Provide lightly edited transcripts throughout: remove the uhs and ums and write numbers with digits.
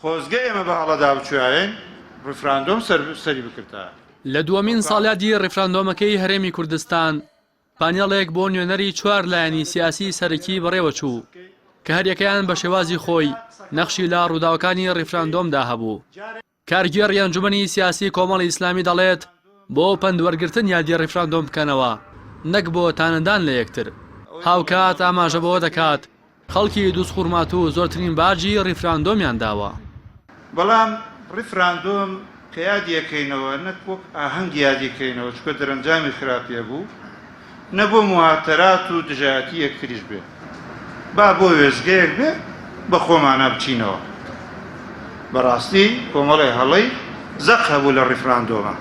خۆزگە ئێمە بە هەڵەدا بچوایین ڕفراندۆم سەری بکردە. لە دووەمین ساڵیادی ڕفراندۆمەکەی هەرێمی کوردستان پانێڵێک بۆ نوێنەری 4 لایەنی سیاسی سەرەکی بەڕێوە چوو کە هەریەکەیان بە شێوازی خۆی نەخشی لە ڕووداوەکانی ڕفراندۆمدا هەبوو. کارگێڕی ئەنجومەنی سیاسی کۆمەڵی ئیسلامی دەڵێت بۆ پەندوەرگرتن یادی ڕفراندۆم بکەنەوە نەک بۆ تانەدان لە یەکتر. هاوکات ئاماژە بەوە دەکات خەڵکی دووسخورمات و زۆرترین باجی ڕفراندۆمیان داوە. بەڵام ڕفراندۆم کە یادیەکەینەوە نەک وەک ئاهەنگ یادیەکەینەوە چکە دەرەنجامی خراپیە بوو نەبوو مواتەرات و دژایەتی یەکتریش بێ با بۆ وێزگەیەک بێ بە خۆمانە بچینەوە. بەڕاستی کۆمەڵی هەڵەی زەق هەبوو لە ڕفراندۆمە.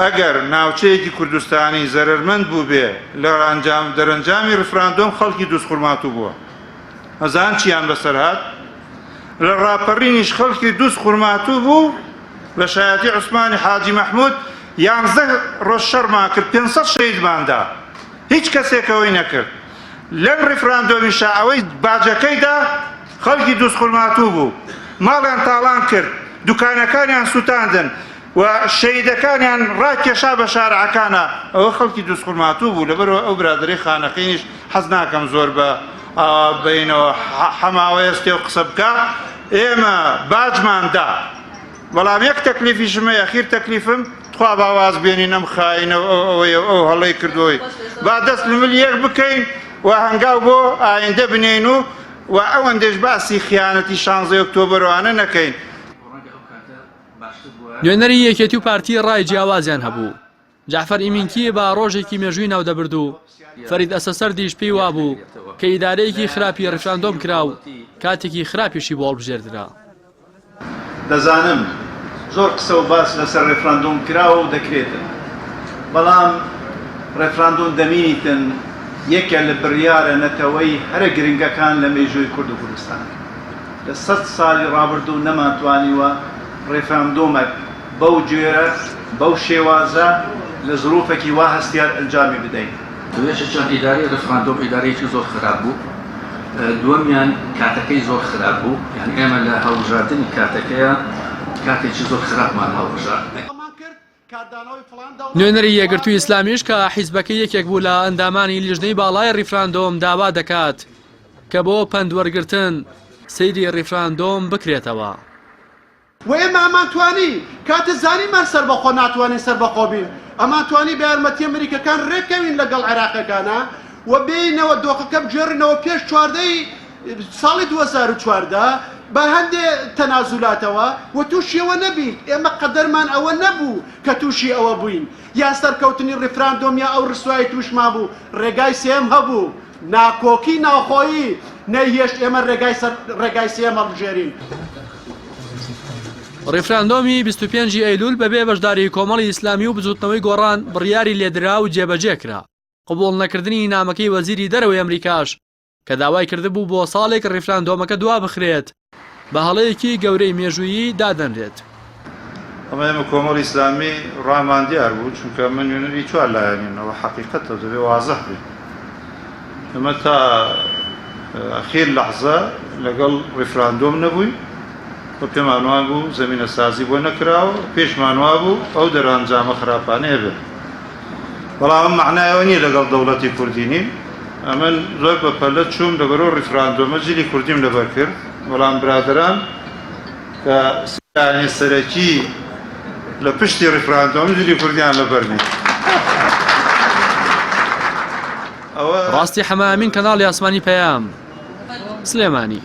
ئەگەر ناوچەیەکی کوردستانی زەرمەند بوو بێ لە دەرەنجامی ڕفراندۆم خەڵکی دووسخورماتوو بووە. ئەزان چیان بەسەر هات؟ لە ڕاپەڕینیش خەڵکی دووسخورماتوو بوو بە شایەتی عوسمانی حاجی مەحموود 11 ڕۆژ شەڕمان کرد 500 شەهیدماندا هیچ کەسێکەوەی نەکرد. لەم ڕفراندۆمی ئەوەی باجەکەیدا خەڵکی دووسخورماتوو بوو ماڵیان تاڵان کرد دوکانەکانیان سوتاندن و شەهیدەکانیان ڕاکێشا بە شارعەکانە ئەوە خەڵکی دووسخورماتوو بوو. لەبەرەوە ئەو برادەرەی خانەقینیش حەز ناکەم زۆر بە بینەوە حەماوەیەستێ و قسە بکە. ئێمە باجماندا بەڵام یەک تەکلیفیشمە یەخیر تەکلیفم خوا باواز بێنین ئەم خاینەوە ئەو هەڵەی کردووی با دەست لە مل یەک بکەین و هەنگاو بۆ ئایندە بنێن و ئەوەندەش باسی خیانەتی 16 ئۆکتۆبەرەوانە نەکەین. نوێنەری یەکێتی و پارتی ڕای جیاوازیان هەبوو. جعفەر ئیمینکی بە ڕۆژێکی مێژووی ناو دەبرد و فەرید ئەسەسەردیش پێی وابوو کە ئیدارەیەکی خراپی ڕفراندۆم کرا و کاتێکی خراپیشی بۆ هەڵبژێردرا. دەزانم زۆر قسە و باس لەسەر ڕێفراندۆم کراوە و دەکرێتن بەڵام ڕێفراندۆم دەمینیتن یەکە لە بڕیارە نەتەوەی هەرە گرنگەکان لە مێژووی کورد و کوردستان. لە 100 ساڵی ڕابردوو نەماتوانیوە ڕێفراندۆمە بەو جێرە بەو شێوازە لە زروفێکی وا هەستیار ئەنجامی بدەین. دوێشە چۆن ئیداری ڕێفراندۆم ئیدارەیەکی زۆر خراپ بوو. دووەمیان کاتەکەی زۆر خراپ بوو یعنی ئێمە لە هەڵبژاردننی کاتەکەیە کاتێکی زۆر خراپمان هەڵبژارد. نوێنەری یەکگرتووی ئیسلامیش کە حیزبەکە یەکێک بوو لە ئەندامانی لیژنەی باڵای ڕفراندۆم داوا دەکات کە بۆ پەندوەرگرتن سەیری ڕفراندۆم بکرێتەوە. و ئێمە ئەمانتوانی کاتە زانیمان سەربەخۆ ناتوانین سەربەخۆ بین ئەمانتوانی بە یارمەتی ئەمریکەکان ڕێکەوین لەگەڵ عێراقەکانە و بینەوە دۆخەکە بجێڕنەوە پێش چواردەی ساڵی 2014 بە هەندێ تەنازولاتەوە و تووشیەوە نەبین. ئێمە قەدەرمان ئەوە نەبوو کە تووشی ئەوە بووین یا سەرکەوتنی ڕفراندۆم یا ئەو ڕسوایی تووشمان بوو. ڕێگای سێم هەبوو ناکۆکی ناوخۆیی نەیهێشت ئێمە ڕێگای سێم هەڵبژێرین. ڕفراندۆمی 25 ئەیلول بەبێ بەشداری کۆمەڵی ئیسلامی و بجووتنەوەی گۆڕان بڕیاری لێدرا و جێبەجێ کرا. قبوڵ نەکردنی نامەکەی وەزیری دەرەوەی ئەمریکاش کە داوای کردبوو بۆ ساڵێک ڕفراندۆمەکە دوا بخرێت بە هەڵەیەکی گەورەی مێژوویی دادەنرێت. ئەمە ئێمە کۆمەڵی ئیسلامی ڕامان دیار بوو چونکە من نوێنەری 4 لایەنینەوە حەقیقەتە دەبێ وازەح بێت. ئەمە تا ئەخیر لەحزە لەگەڵ ڕفراندۆم نەبووین و پێمانوان بوو زەمینە سازی بۆ نەکراوە پێشمانوا بوو ئەو دەرەنجامە خراپانەیە بێت. بەڵام معنایەوە نییە لەگەڵ دەوڵەتی کوردی نین. ئەمن زۆر بەپەلە چووم لەبەرەوە ڕفراندۆمە جلی کوردیم لەبەر کرد. بەڵام برادران کە سیانی سەرەکی لە پشتی ڕفراندۆم جلی کوردیان لەبەرنی. ڕاستی حەمامین کەناڵی ئاسمانی پەیام سلێمانی.